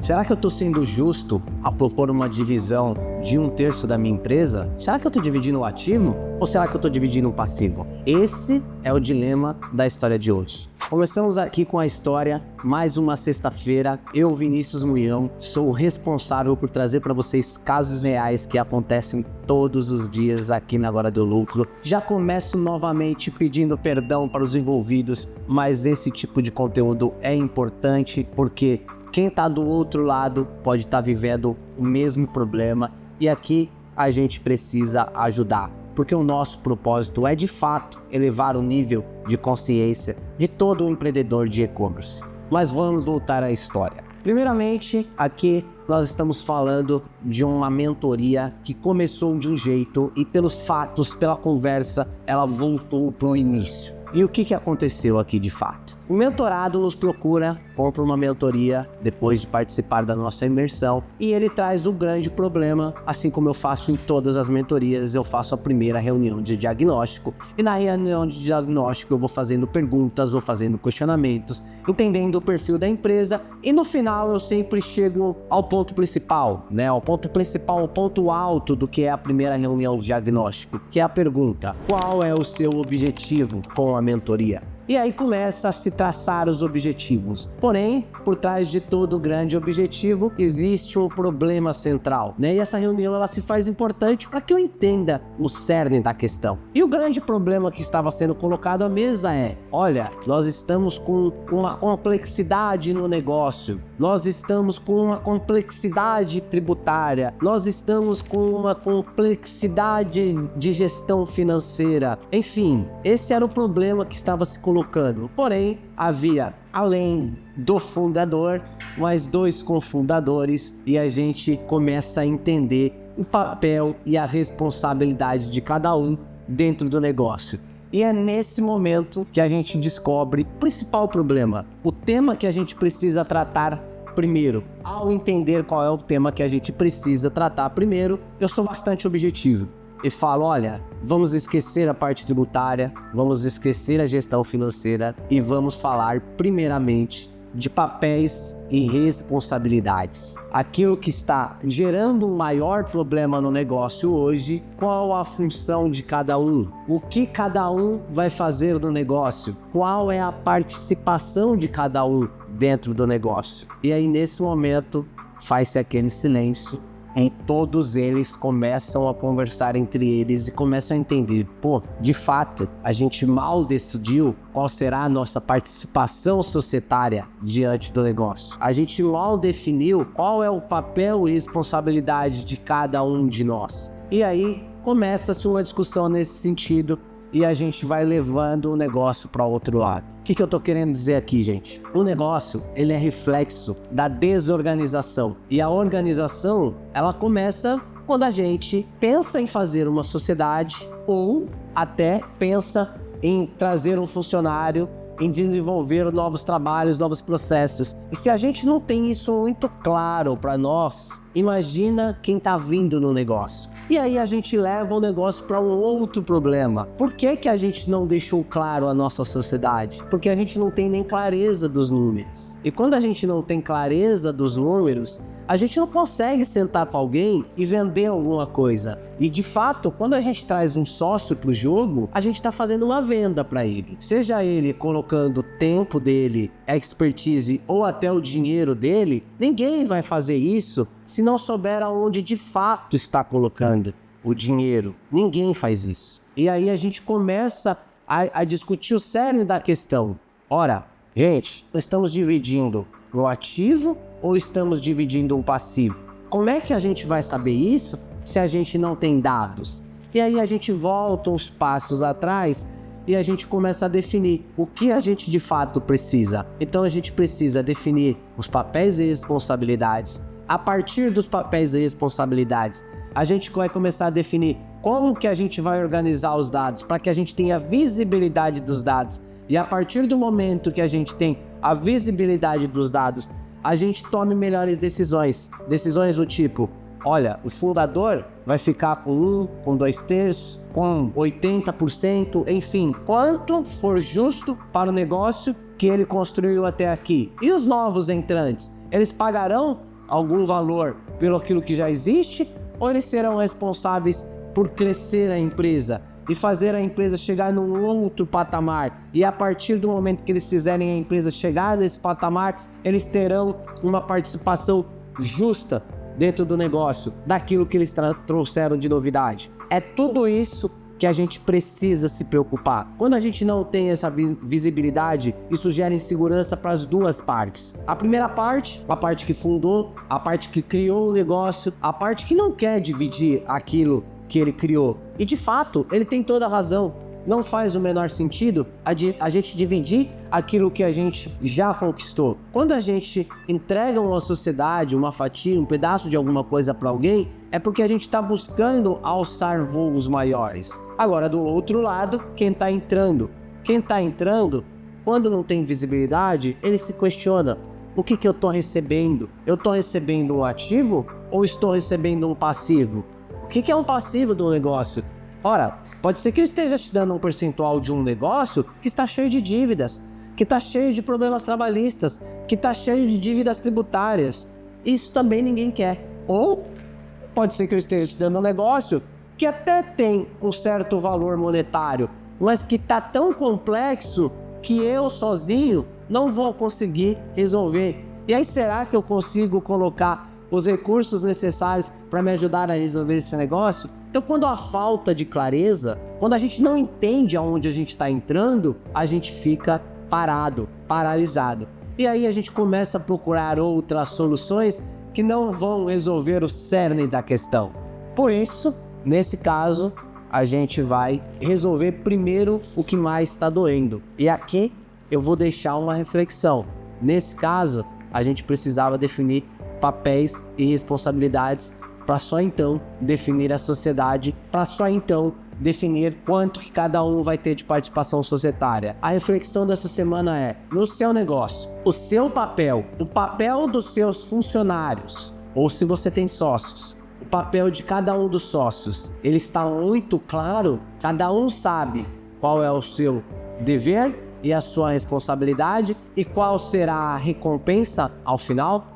Será que eu estou sendo justo ao propor uma divisão de 1/3 da minha empresa? Será que eu estou dividindo o ativo ou será que eu estou dividindo o passivo? Esse é o dilema da história de hoje. Começamos aqui com a história, mais uma sexta-feira. Eu, Vinícius Muião, sou o responsável por trazer para vocês casos reais que acontecem todos os dias aqui na Hora do Lucro. Já começo novamente pedindo perdão para os envolvidos, mas esse tipo de conteúdo é importante porque quem está do outro lado pode estar vivendo o mesmo problema e aqui a gente precisa ajudar. Porque o nosso propósito é, de fato, elevar o nível de consciência de todo o empreendedor de e-commerce. Mas vamos voltar à história. Primeiramente, aqui nós estamos falando de uma mentoria que começou de um jeito e pelos fatos, pela conversa, ela voltou para o início. E o que aconteceu aqui de fato? O mentorado nos procura, compra uma mentoria depois de participar da nossa imersão e ele traz o grande problema, assim como eu faço em todas as mentorias, eu faço a primeira reunião de diagnóstico e na reunião de diagnóstico eu vou fazendo perguntas, vou fazendo questionamentos, entendendo o perfil da empresa e no final eu sempre chego ao ponto principal, né? Ao ponto principal, o ponto alto do que é a primeira reunião de diagnóstico, que é a pergunta: qual é o seu objetivo com a mentoria? E aí começa a se traçar os objetivos. Porém, por trás de todo grande objetivo, existe um problema central, né? E essa reunião ela se faz importante para que eu entenda o cerne da questão. E o grande problema que estava sendo colocado à mesa é: olha, nós estamos com uma complexidade no negócio, nós estamos com uma complexidade tributária, nós estamos com uma complexidade de gestão financeira. Enfim, esse era o problema que estava se colocando. Porém, havia, além do fundador, mais 2 cofundadores e a gente começa a entender o papel e a responsabilidade de cada um dentro do negócio. E é nesse momento que a gente descobre o principal problema, o tema que a gente precisa tratar primeiro. Ao entender qual é o tema que a gente precisa tratar primeiro, eu sou bastante objetivo e falo: olha, vamos esquecer a parte tributária, vamos esquecer a gestão financeira e vamos falar primeiramente de papéis e responsabilidades. Aquilo que está gerando um maior problema no negócio hoje, qual a função de cada um? O que cada um vai fazer no negócio? Qual é a participação de cada um dentro do negócio? E aí nesse momento faz-se aquele silêncio e todos eles começam a conversar entre eles e começam a entender: pô, de fato, a gente mal decidiu qual será a nossa participação societária diante do negócio. A gente mal definiu qual é o papel e responsabilidade de cada um de nós. E aí começa-se uma discussão nesse sentido e a gente vai levando o negócio para outro lado. O que eu tô querendo dizer aqui, gente? O negócio, ele é reflexo da desorganização. E a organização, ela começa quando a gente pensa em fazer uma sociedade ou até pensa em trazer um funcionário, em desenvolver novos trabalhos, novos processos. E se a gente não tem isso muito claro para nós, imagina quem tá vindo no negócio. E aí a gente leva o negócio para um outro problema. Por que a gente não deixou claro a nossa sociedade? Porque a gente não tem nem clareza dos números. E quando a gente não tem clareza dos números, a gente não consegue sentar com alguém e vender alguma coisa. E de fato, quando a gente traz um sócio pro jogo, a gente está fazendo uma venda para ele. Seja ele colocando o tempo dele, expertise ou até o dinheiro dele, ninguém vai fazer isso se não souber aonde de fato está colocando o dinheiro. Ninguém faz isso. E aí a gente começa a discutir o cerne da questão. Ora, gente, estamos dividindo o ativo ou estamos dividindo um passivo? Como é que a gente vai saber isso se a gente não tem dados? E aí a gente volta uns passos atrás e a gente começa a definir o que a gente de fato precisa. Então a gente precisa definir os papéis e responsabilidades. A partir dos papéis e responsabilidades, a gente vai começar a definir como que a gente vai organizar os dados para que a gente tenha visibilidade dos dados. E a partir do momento que a gente tem a visibilidade dos dados, a gente tome melhores decisões. Decisões do tipo: olha, o fundador vai ficar com 2/3, com 80%, enfim, quanto for justo para o negócio que ele construiu até aqui. E os novos entrantes, eles pagarão algum valor pelo aquilo que já existe, ou eles serão responsáveis por crescer a empresa e fazer a empresa chegar num outro patamar, e a partir do momento que eles fizerem a empresa chegar nesse patamar, eles terão uma participação justa dentro do negócio, daquilo que eles trouxeram de novidade. É tudo isso que a gente precisa se preocupar. Quando a gente não tem essa visibilidade, isso gera insegurança para as duas partes. A primeira parte, a parte que fundou, a parte que criou o negócio, a parte que não quer dividir aquilo que ele criou. E de fato, ele tem toda a razão. Não faz o menor sentido a gente dividir aquilo que a gente já conquistou. Quando a gente entrega uma sociedade, uma fatia, um pedaço de alguma coisa para alguém, é porque a gente está buscando alçar voos maiores. Agora, do outro lado, quem está entrando? Quem está entrando, quando não tem visibilidade, ele se questiona: o que eu estou recebendo? Eu estou recebendo um ativo ou estou recebendo um passivo? O que é um passivo do negócio? Ora, pode ser que eu esteja te dando um percentual de um negócio que está cheio de dívidas, que está cheio de problemas trabalhistas, que está cheio de dívidas tributárias. Isso também ninguém quer. Ou pode ser que eu esteja te dando um negócio que até tem um certo valor monetário, mas que está tão complexo que eu sozinho não vou conseguir resolver. E aí, será que eu consigo colocar os recursos necessários para me ajudar a resolver esse negócio? Então, quando há falta de clareza, quando a gente não entende aonde a gente está entrando, a gente fica parado, paralisado. E aí a gente começa a procurar outras soluções que não vão resolver o cerne da questão. Por isso, nesse caso, a gente vai resolver primeiro o que mais está doendo. E aqui eu vou deixar uma reflexão. Nesse caso, a gente precisava definir papéis e responsabilidades para só então definir a sociedade, para só então definir quanto que cada um vai ter de participação societária. A reflexão dessa semana é: no seu negócio, o seu papel, o papel dos seus funcionários, ou se você tem sócios, o papel de cada um dos sócios, ele está muito claro? Cada um sabe qual é o seu dever e a sua responsabilidade e qual será a recompensa ao final?